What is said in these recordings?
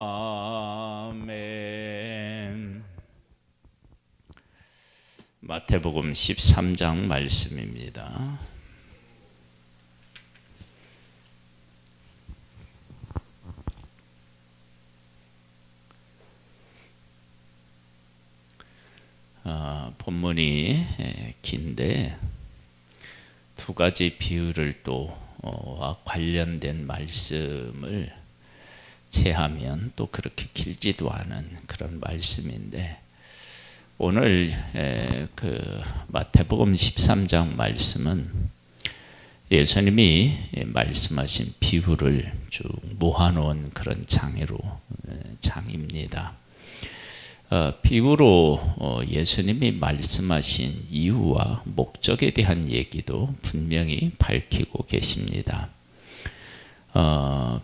아멘. 마태복음 13장 말씀입니다. 본문이 긴데 두 가지 비유를 또 관련된 말씀을 제하면 또 그렇게 길지도 않은 그런 말씀인데, 오늘 그 마태복음 13장 말씀은 예수님이 말씀하신 비유를 쭉 모아놓은 그런 장입니다. 비유로 예수님이 말씀하신 이유와 목적에 대한 얘기도 분명히 밝히고 계십니다.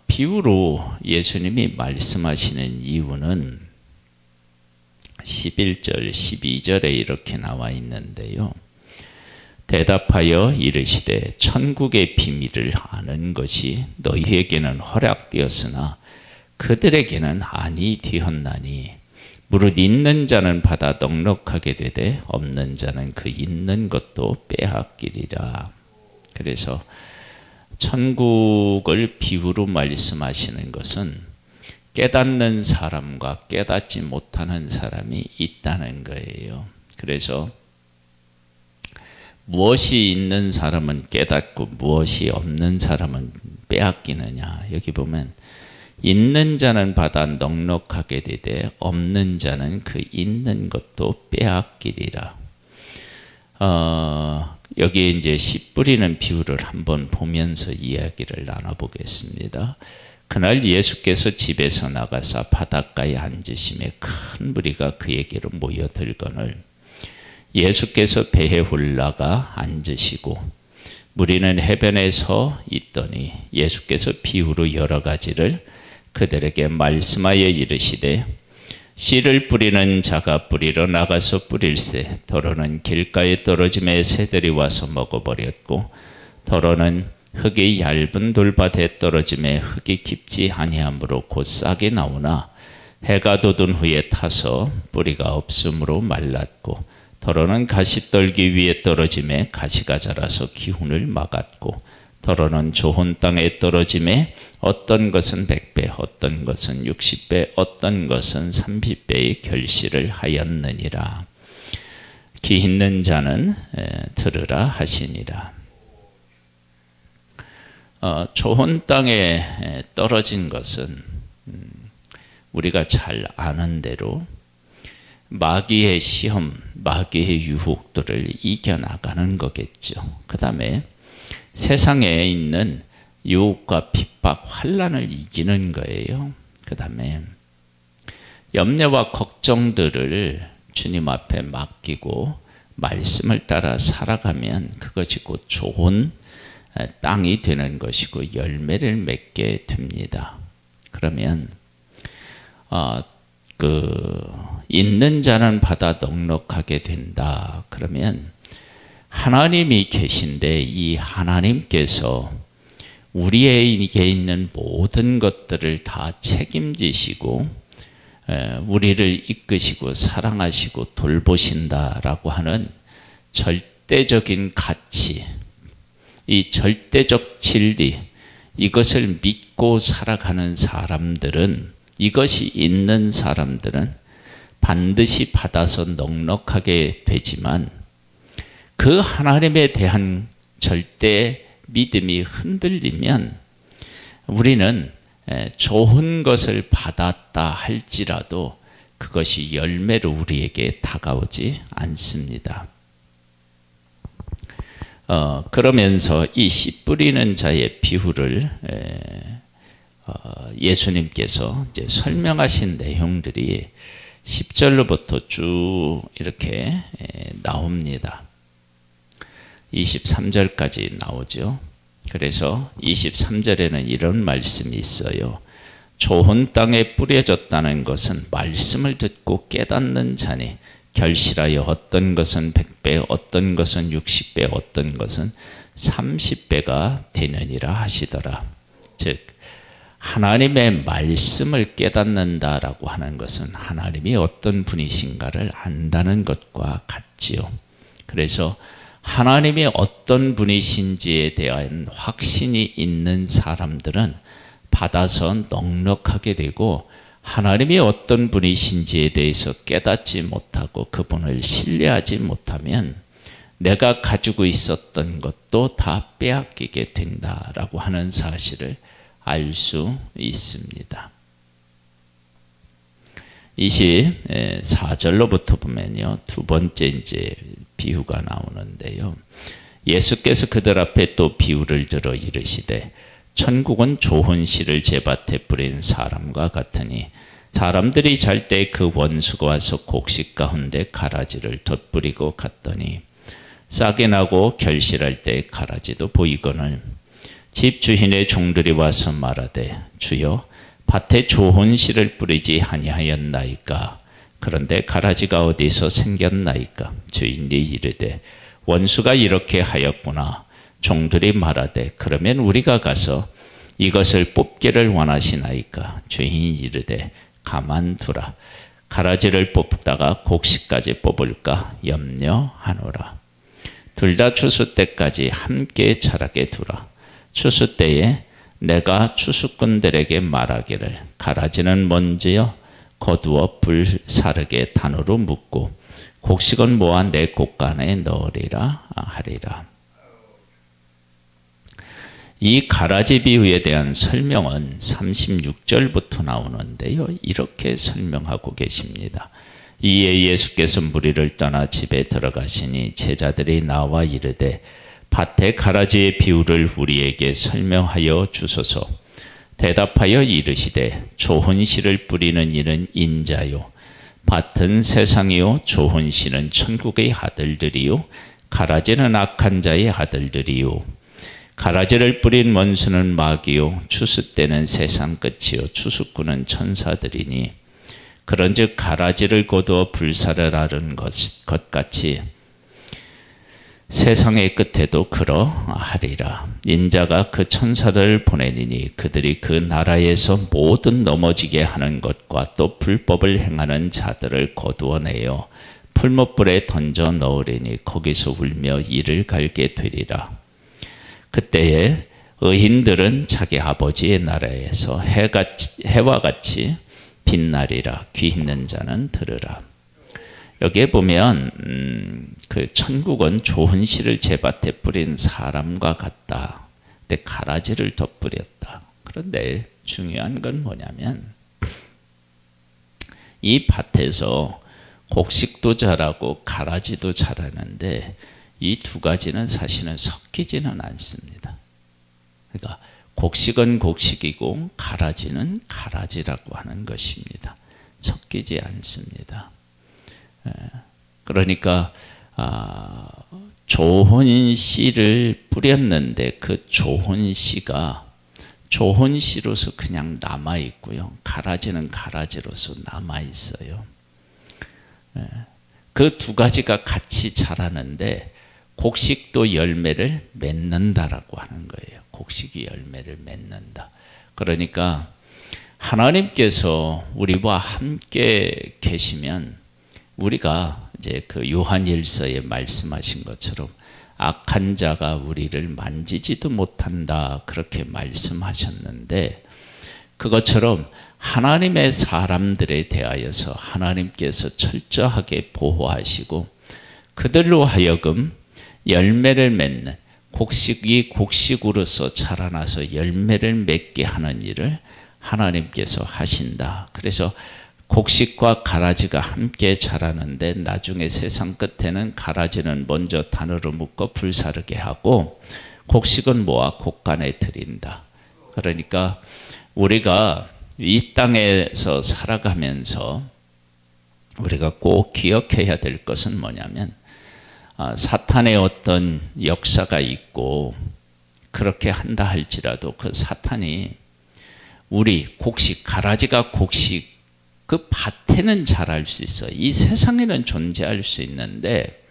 비유로 예수님이 말씀하시는 이유는 11절, 12절에 이렇게 나와 있는데요. 대답하여 이르시되 천국의 비밀을 아는 것이 너희에게는 허락되었으나 그들에게는 아니 되었나니, 무릇 있는 자는 받아 넉넉하게 되되 없는 자는 그 있는 것도 빼앗기리라. 그래서 천국을 비유로 말씀하시는 것은 깨닫는 사람과 깨닫지 못하는 사람이 있다는 거예요. 그래서 무엇이 있는 사람은 깨닫고 무엇이 없는 사람은 빼앗기느냐, 여기 보면 있는 자는 받아 넉넉하게 되되 없는 자는 그 있는 것도 빼앗기리라. 여기에 이제 씨 뿌리는 비유를 한번 보면서 이야기를 나눠보겠습니다. 그날 예수께서 집에서 나가사 바닷가에 앉으심에 큰 무리가 그에게로 모여들거늘 예수께서 배에 올라가 앉으시고 무리는 해변에 서 있더니 예수께서 비유로 여러 가지를 그들에게 말씀하여 이르시되, 씨를 뿌리는 자가 뿌리러 나가서 뿌릴새 더러는 길가에 떨어짐에 새들이 와서 먹어버렸고, 더러는 흙이 얇은 돌밭에 떨어짐에 흙이 깊지 아니하므로 곧 싹이 나오나 해가 돋은 후에 타서 뿌리가 없으므로 말랐고, 더러는 가시떨기 위에 떨어짐에 가시가 자라서 기운을 막았고, 더러는 좋은 땅에 떨어짐에 어떤 것은 100배, 어떤 것은 60배, 어떤 것은 30배의 결실을 하였느니라. 귀 있는 자는 들으라 하시니라. 좋은 땅에 떨어진 것은 우리가 잘 아는 대로 마귀의 시험, 마귀의 유혹들을 이겨나가는 거겠죠. 그 다음에 세상에 있는 유혹과 핍박, 환난을 이기는 거예요. 그 다음에 염려와 걱정들을 주님 앞에 맡기고 말씀을 따라 살아가면 그것이 곧 좋은 땅이 되는 것이고 열매를 맺게 됩니다. 그러면 있는 자는 받아 넉넉하게 된다. 그러면 하나님이 계신데 이 하나님께서 우리에게 있는 모든 것들을 다 책임지시고 우리를 이끄시고 사랑하시고 돌보신다라고 하는 절대적인 가치, 이 절대적 진리, 이것을 믿고 살아가는 사람들은, 이것이 있는 사람들은 반드시 받아서 넉넉하게 되지만, 그 하나님에 대한 절대 믿음이 흔들리면 우리는 좋은 것을 받았다 할지라도 그것이 열매로 우리에게 다가오지 않습니다. 그러면서 이 씨 뿌리는 자의 비유를 예수님께서 이제 설명하신 내용들이 10절로부터 쭉 이렇게 나옵니다. 23절까지 나오죠. 그래서 23절에는 이런 말씀이 있어요. 좋은 땅에 뿌려졌다는 것은 말씀을 듣고 깨닫는 자니 결실하여 어떤 것은 100배, 어떤 것은 60배, 어떤 것은 30배가 되느니라 하시더라. 즉 하나님의 말씀을 깨닫는다라고 하는 것은 하나님이 어떤 분이신가를 안다는 것과 같지요. 그래서 하나님이 어떤 분이신지에 대한 확신이 있는 사람들은 받아서 넉넉하게 되고, 하나님이 어떤 분이신지에 대해서 깨닫지 못하고 그분을 신뢰하지 못하면 내가 가지고 있었던 것도 다 빼앗기게 된다라고 하는 사실을 알 수 있습니다. 24절로부터 보면요, 두 번째 이제 비유가 나오는데요. 예수께서 그들 앞에 또 비유를 들어 이르시되, 천국은 좋은 씨를 제밭에 뿌린 사람과 같으니 사람들이 잘 때 그 원수가 와서 곡식 가운데 가라지를 덧뿌리고 갔더니 싹이 나고 결실할 때 가라지도 보이거늘 집 주인의 종들이 와서 말하되, 주여 밭에 좋은 씨를 뿌리지 아니하였나이까? 그런데 가라지가 어디서 생겼나이까? 주인이 이르되, 원수가 이렇게 하였구나. 종들이 말하되, 그러면 우리가 가서 이것을 뽑기를 원하시나이까? 주인이 이르되, 가만두라. 가라지를 뽑다가 곡식까지 뽑을까 염려하노라. 둘 다 추수 때까지 함께 자라게 두라. 추수 때에 내가 추수꾼들에게 말하기를, 가라지는 먼지여 거두어 불사르게 단으로 묶고 곡식은 모아 내 곳간에 넣으리라 하리라. 이 가라지 비유에 대한 설명은 36절부터 나오는데요, 이렇게 설명하고 계십니다. 이에 예수께서 무리를 떠나 집에 들어가시니 제자들이 나와 이르되, 밭의 가라지의 비유를 우리에게 설명하여 주소서. 대답하여 이르시되, 좋은 씨를 뿌리는 이는 인자요, 밭은 세상이요, 좋은 씨는 천국의 아들들이요, 가라지는 악한 자의 아들들이요. 가라지를 뿌린 원수는 마귀요, 추수 때는 세상 끝이요, 추수꾼은 천사들이니 그런즉 가라지를 거두어 불사를 하는 것 같이 세상의 끝에도 그러하리라. 인자가 그 천사들을 보내니니 그들이 그 나라에서 모든 넘어지게 하는 것과 또 불법을 행하는 자들을 거두어내어 풀못불에 던져 넣으리니 거기서 울며 이를 갈게 되리라. 그때에 의인들은 자기 아버지의 나라에서 해와 같이 빛나리라. 귀 있는 자는 들으라. 여기에 보면 그 천국은 좋은 씨를 제밭에 뿌린 사람과 같다. 근데 가라지를 덧뿌렸다. 그런데 중요한 건 뭐냐면, 이 밭에서 곡식도 자라고 가라지도 자라는데 이 두 가지는 사실은 섞이지는 않습니다. 그러니까 곡식은 곡식이고 가라지는 가라지라고 하는 것입니다. 섞이지 않습니다. 그러니까 좋은 씨를 뿌렸는데 그 좋은 씨가 좋은 씨로서 그냥 남아있고요, 가라지는 가라지로서 남아있어요. 그 두 가지가 같이 자라는데 곡식도 열매를 맺는다라고 하는 거예요. 곡식이 열매를 맺는다. 그러니까 하나님께서 우리와 함께 계시면 우리가 이제 그 요한일서에 말씀하신 것처럼 악한 자가 우리를 만지지도 못한다, 그렇게 말씀하셨는데, 그것처럼 하나님의 사람들에 대하여서 하나님께서 철저하게 보호하시고 그들로 하여금 열매를 맺는, 곡식이 곡식으로서 자라나서 열매를 맺게 하는 일을 하나님께서 하신다. 그래서 곡식과 가라지가 함께 자라는데 나중에 세상 끝에는 가라지는 먼저 단으로 묶어 불사르게 하고 곡식은 모아 곳간에 들인다. 그러니까 우리가 이 땅에서 살아가면서 우리가 꼭 기억해야 될 것은 뭐냐면, 사탄의 어떤 역사가 있고 그렇게 한다 할지라도 그 사탄이 우리 곡식, 가라지가 곡식, 그 밭에는 자랄 수 있어요. 이 세상에는 존재할 수 있는데,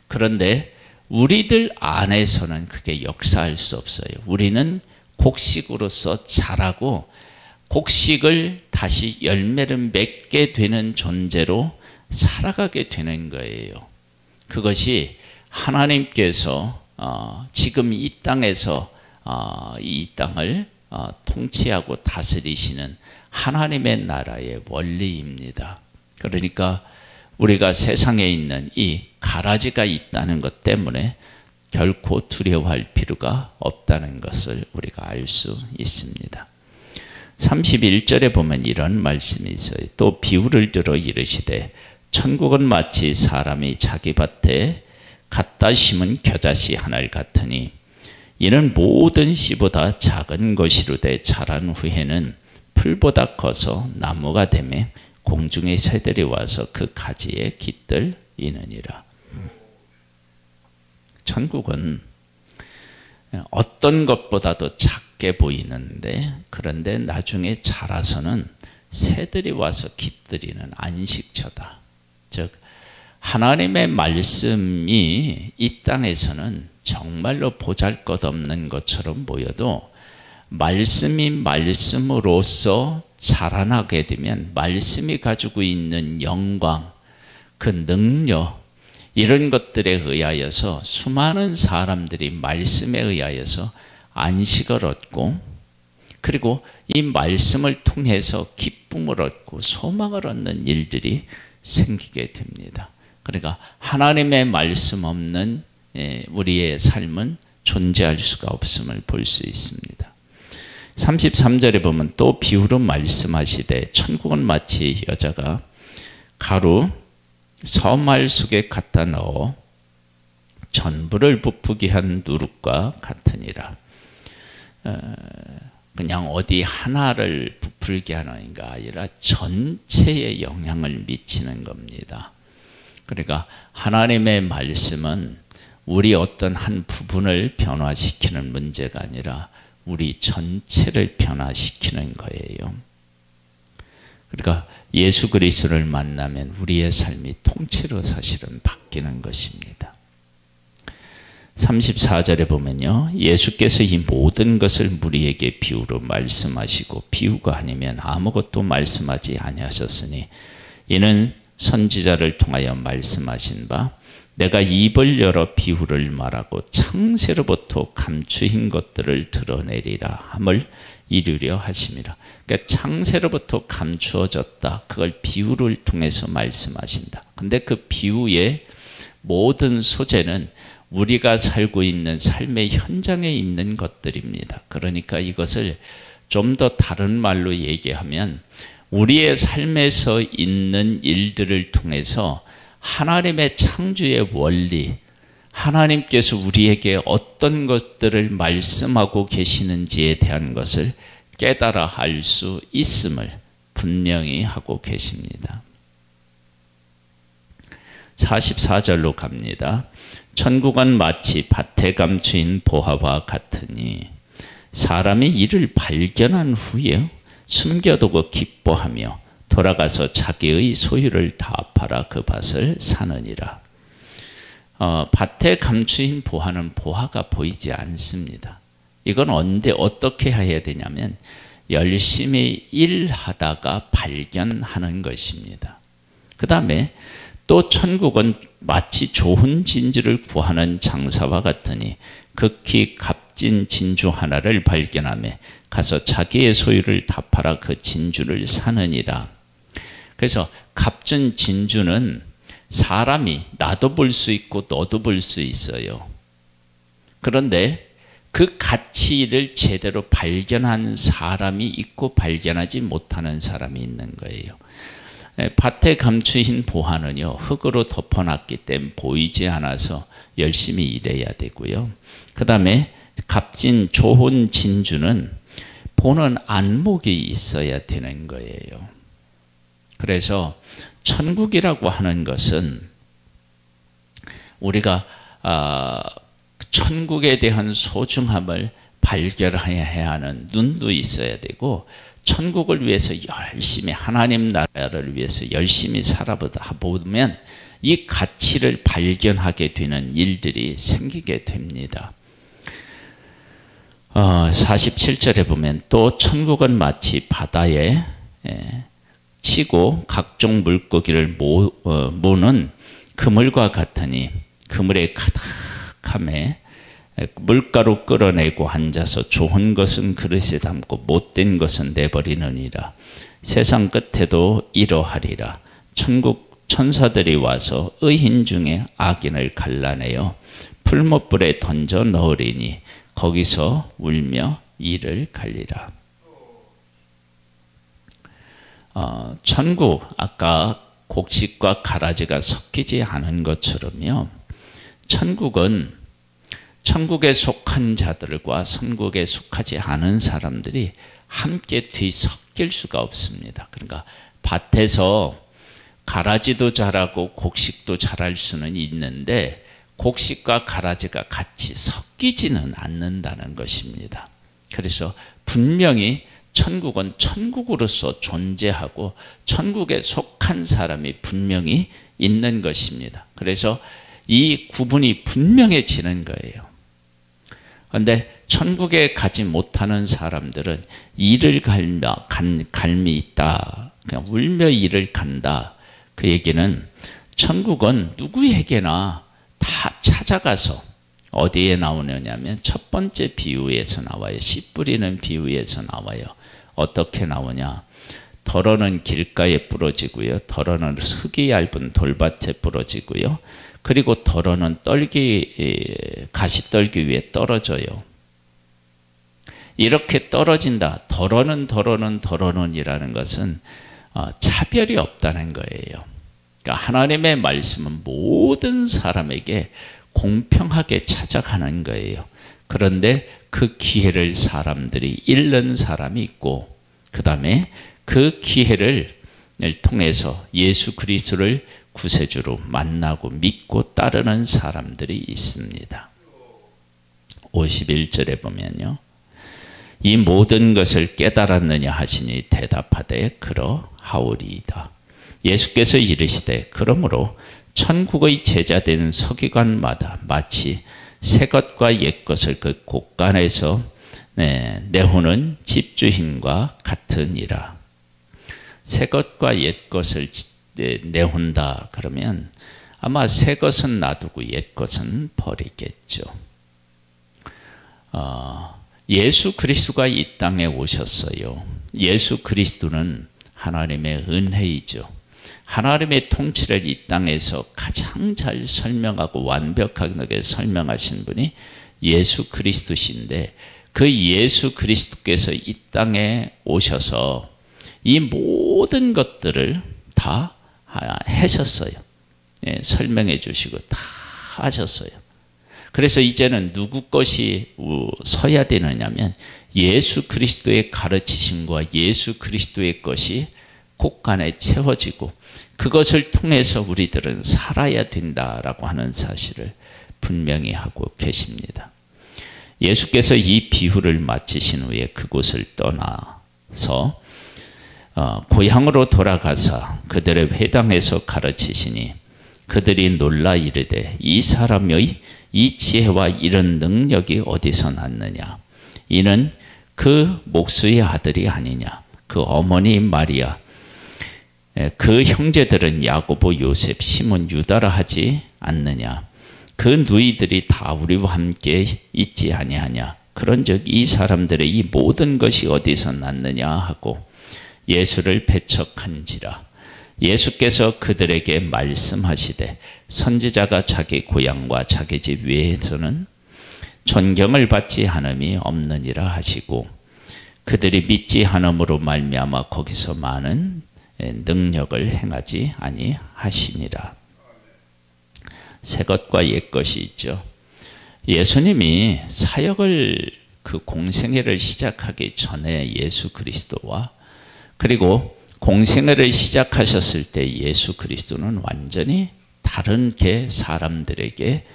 그런데 우리들 안에서는 그게 역사할 수 없어요. 우리는 곡식으로서 자라고 곡식을 다시 열매를 맺게 되는 존재로 살아가게 되는 거예요. 그것이 하나님께서 지금 이 땅에서 이 땅을 통치하고 다스리시는 하나님의 나라의 원리입니다. 그러니까 우리가 세상에 있는 이 가라지가 있다는 것 때문에 결코 두려워할 필요가 없다는 것을 우리가 알 수 있습니다. 31절에 보면 이런 말씀이 있어요. 또 비유를 들어 이르시되 천국은 마치 사람이 자기 밭에 갖다 심은 겨자씨 하나를 같으니 이는 모든 씨보다 작은 것이로되 자란 후에는 풀보다 커서 나무가 되며 공중의 새들이 와서 그 가지에 깃들이느니라. 천국은 어떤 것보다도 작게 보이는데 그런데 나중에 자라서는 새들이 와서 깃들이는 안식처다. 즉 하나님의 말씀이 이 땅에서는 정말로 보잘것없는 것처럼 보여도 말씀이 말씀으로서 자라나게 되면 말씀이 가지고 있는 영광, 그 능력 이런 것들에 의하여서 수많은 사람들이 말씀에 의하여서 안식을 얻고 그리고 이 말씀을 통해서 기쁨을 얻고 소망을 얻는 일들이 생기게 됩니다. 그러니까 하나님의 말씀 없는 우리의 삶은 존재할 수가 없음을 볼 수 있습니다. 33절에 보면 또 비유로 말씀하시되 천국은 마치 여자가 가루 서말 속에 갖다 넣어 전부를 부풀게 한 누룩과 같으니라. 그냥 어디 하나를 부풀게 하는 게 아니라 전체에 영향을 미치는 겁니다. 그러니까 하나님의 말씀은 우리 어떤 한 부분을 변화시키는 문제가 아니라 우리 전체를 변화시키는 거예요. 그러니까 예수 그리스도를 만나면 우리의 삶이 통째로 사실은 바뀌는 것입니다. 34절에 보면요. 예수께서 이 모든 것을 무리에게 비유로 말씀하시고 비유가 아니면 아무것도 말씀하지 아니하셨으니 이는 선지자를 통하여 말씀하신 바 내가 입을 열어 비유를 말하고 창세로부터 감추인 것들을 드러내리라 함을 이루려 하심이라. 그러니까 창세로부터 감추어졌다. 그걸 비유를 통해서 말씀하신다. 근데 그 비유의 모든 소재는 우리가 살고 있는 삶의 현장에 있는 것들입니다. 그러니까 이것을 좀 더 다른 말로 얘기하면 우리의 삶에서 있는 일들을 통해서 하나님의 창조의 원리, 하나님께서 우리에게 어떤 것들을 말씀하고 계시는지에 대한 것을 깨달아 알 수 있음을 분명히 하고 계십니다. 44절로 갑니다. 천국은 마치 밭에 감추인 보화와 같으니 사람이 이를 발견한 후에 숨겨두고 기뻐하며 돌아가서 자기의 소유를 다 팔아 그 밭을 사느니라. 밭에 감추인 보화는 보화가 보이지 않습니다. 이건 언제 어떻게 해야 되냐면 열심히 일하다가 발견하는 것입니다. 그 다음에 또 천국은 마치 좋은 진주를 구하는 장사와 같으니 극히 값진 진주 하나를 발견하며 가서 자기의 소유를 다 팔아 그 진주를 사느니라. 그래서 값진 진주는 사람이 나도 볼 수 있고 너도 볼 수 있어요. 그런데 그 가치를 제대로 발견한 사람이 있고 발견하지 못하는 사람이 있는 거예요. 밭에 감추인 보화는요, 흙으로 덮어놨기 때문에 보이지 않아서 열심히 일해야 되고요. 그 다음에 값진 좋은 진주는 보는 안목이 있어야 되는 거예요. 그래서 천국이라고 하는 것은 우리가 천국에 대한 소중함을 발견해야 하는 눈도 있어야 되고 천국을 위해서 열심히 하나님 나라를 위해서 열심히 살아보다 보면 이 가치를 발견하게 되는 일들이 생기게 됩니다. 47절에 보면 또 천국은 마치 바다에 치고 각종 물고기를 모는 그물과 같으니 그물에 가득함에 물가로 끌어내고 앉아서 좋은 것은 그릇에 담고 못된 것은 내버리느니라. 세상 끝에도 이러하리라. 천국 천사들이 와서 의인 중에 악인을 갈라내어 풀못불에 던져 넣으리니 거기서 울며 이를 갈리라. 천국, 아까 곡식과 가라지가 섞이지 않은 것처럼요, 천국은 천국에 속한 자들과 천국에 속하지 않은 사람들이 함께 뒤섞일 수가 없습니다. 그러니까 밭에서 가라지도 자라고 곡식도 자랄 수는 있는데 곡식과 가라지가 같이 섞이지는 않는다는 것입니다. 그래서 분명히 천국은 천국으로서 존재하고 천국에 속한 사람이 분명히 있는 것입니다. 그래서 이 구분이 분명해지는 거예요. 그런데 천국에 가지 못하는 사람들은 이를 갈미 있다. 그냥 울며 이를 간다. 그 얘기는 천국은 누구에게나 다 찾아가서 어디에 나오느냐면 첫 번째 비유에서 나와요. 씨 뿌리는 비유에서 나와요. 어떻게 나오냐? 덜어는 길가에 부러지고요. 덜어는 흙이 얇은 돌밭에 부러지고요. 그리고 덜어는 가시떨기 위에 떨어져요. 이렇게 떨어진다. 덜어는 이라는 것은 차별이 없다는 거예요. 그러니까 하나님의 말씀은 모든 사람에게 공평하게 찾아가는 거예요. 그런데 그 기회를 사람들이 잃는 사람이 있고, 그 다음에 그 기회를 통해서 예수 그리스도를 구세주로 만나고 믿고 따르는 사람들이 있습니다. 51절에 보면요, 이 모든 것을 깨달았느냐 하시니 대답하되 그러하오리이다. 예수께서 이르시되 그러므로 천국의 제자된 서기관마다 마치 새 것과 옛 것을 그 곳간에서 내오는 집주인과 같으니라. 새 것과 옛 것을 내온다 그러면 아마 새 것은 놔두고 옛 것은 버리겠죠. 예수 그리스도가 이 땅에 오셨어요. 예수 그리스도는 하나님의 은혜이죠. 하나님의 통치를 이 땅에서 가장 잘 설명하고 완벽하게 설명하신 분이 예수 그리스도신데, 그 예수 그리스도께서 이 땅에 오셔서 이 모든 것들을 다 하셨어요. 설명해 주시고 다 하셨어요. 그래서 이제는 누구 것이 서야 되느냐면 예수 그리스도의 가르치심과 예수 그리스도의 것이 곳간에 채워지고 그것을 통해서 우리들은 살아야 된다라고 하는 사실을 분명히 하고 계십니다. 예수께서 이 비유를 마치신 후에 그곳을 떠나서 고향으로 돌아가사 그들의 회당에서 가르치시니 그들이 놀라 이르되 이 사람의 이 지혜와 이런 능력이 어디서 났느냐? 이는 그 목수의 아들이 아니냐? 그 어머니 마리아, 그 형제들은 야고보, 요셉, 시몬, 유다라 하지 않느냐? 그 누이들이 다 우리와 함께 있지 아니하냐? 그런즉 이 사람들의 이 모든 것이 어디서 났느냐 하고 예수를 배척한지라. 예수께서 그들에게 말씀하시되 선지자가 자기 고향과 자기 집 외에서는 존경을 받지 않음이 없느니라 하시고 그들이 믿지 않음으로 말미암아 거기서 많은 능력을 행하지 아니하시니라. 새 것과 옛 것이 있죠. 예수님이 사역을 그 공생애를 시작하기 전에 예수 그리스도와 그리고 공생애를 시작하셨을 때 예수 그리스도는 완전히 다른 사람들에게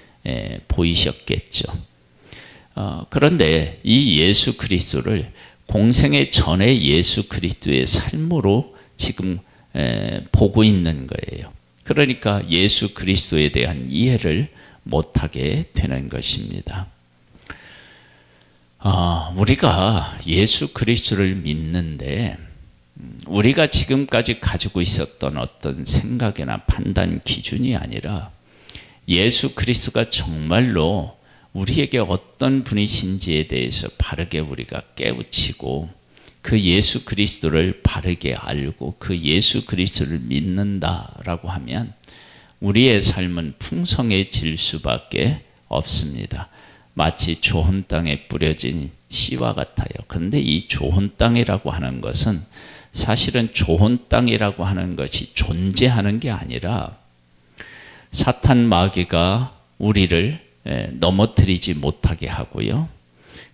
보이셨겠죠. 그런데 이 예수 그리스도를 공생애 전에 예수 그리스도의 삶으로 지금 보고 있는 거예요. 그러니까 예수 그리스도에 대한 이해를 못하게 되는 것입니다. 우리가 예수 그리스도를 믿는데 우리가 지금까지 가지고 있었던 어떤 생각이나 판단 기준이 아니라 예수 그리스도가 정말로 우리에게 어떤 분이신지에 대해서 바르게 우리가 깨우치고 그 예수 그리스도를 바르게 알고 그 예수 그리스도를 믿는다라고 하면 우리의 삶은 풍성해질 수밖에 없습니다. 마치 좋은 땅에 뿌려진 씨와 같아요. 그런데 이 좋은 땅이라고 하는 것은 사실은 좋은 땅이라고 하는 것이 존재하는 게 아니라 사탄 마귀가 우리를 넘어뜨리지 못하게 하고요.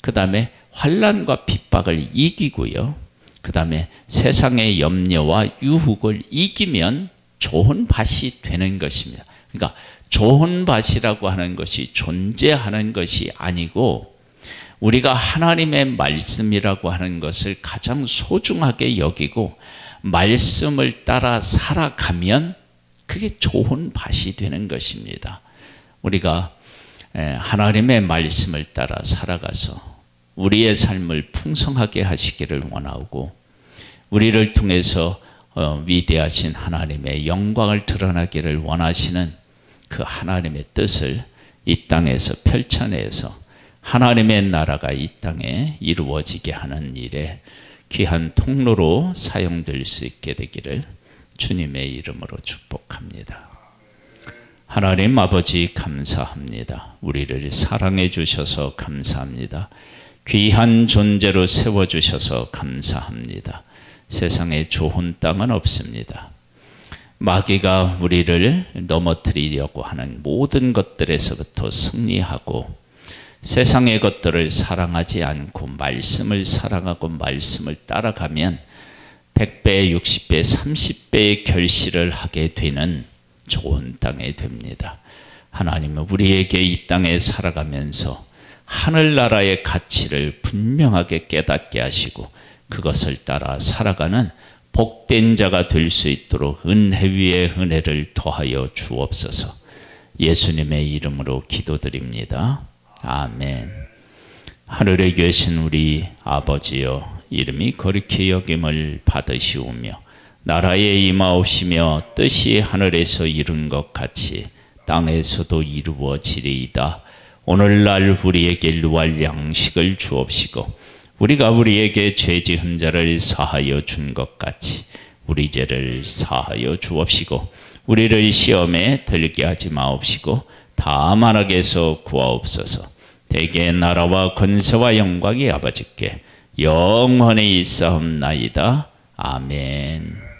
그 다음에 환난과 핍박을 이기고요. 그 다음에 세상의 염려와 유혹을 이기면 좋은 밭이 되는 것입니다. 그러니까 좋은 밭이라고 하는 것이 존재하는 것이 아니고 우리가 하나님의 말씀이라고 하는 것을 가장 소중하게 여기고 말씀을 따라 살아가면 그게 좋은 밭이 되는 것입니다. 우리가 하나님의 말씀을 따라 살아가서 우리의 삶을 풍성하게 하시기를 원하고 우리를 통해서 위대하신 하나님의 영광을 드러나기를 원하시는 그 하나님의 뜻을 이 땅에서 펼쳐내서 하나님의 나라가 이 땅에 이루어지게 하는 일에 귀한 통로로 사용될 수 있게 되기를 주님의 이름으로 축복합니다. 하나님 아버지 감사합니다. 우리를 사랑해 주셔서 감사합니다. 귀한 존재로 세워주셔서 감사합니다. 세상에 좋은 땅은 없습니다. 마귀가 우리를 넘어뜨리려고 하는 모든 것들에서부터 승리하고 세상의 것들을 사랑하지 않고 말씀을 사랑하고 말씀을 따라가면 100배, 60배, 30배의 결실을 하게 되는 좋은 땅이 됩니다. 하나님은 우리에게 이 땅에 살아가면서 하늘나라의 가치를 분명하게 깨닫게 하시고 그것을 따라 살아가는 복된 자가 될 수 있도록 은혜 위에 은혜를 더하여 주옵소서. 예수님의 이름으로 기도드립니다. 아멘. 하늘에 계신 우리 아버지여, 이름이 거룩히 여김을 받으시오며 나라에 임하옵시며 뜻이 하늘에서 이룬 것 같이 땅에서도 이루어지리이다. 오늘날 우리에게 일용할 양식을 주옵시고 우리가 우리에게 죄 지은 자를 사하여 준 것 같이 우리 죄를 사하여 주옵시고 우리를 시험에 들게 하지 마옵시고 다만 악에서 구하옵소서. 대개 나라와 권세와 영광이 아버지께 영원히 있사옵나이다. 아멘.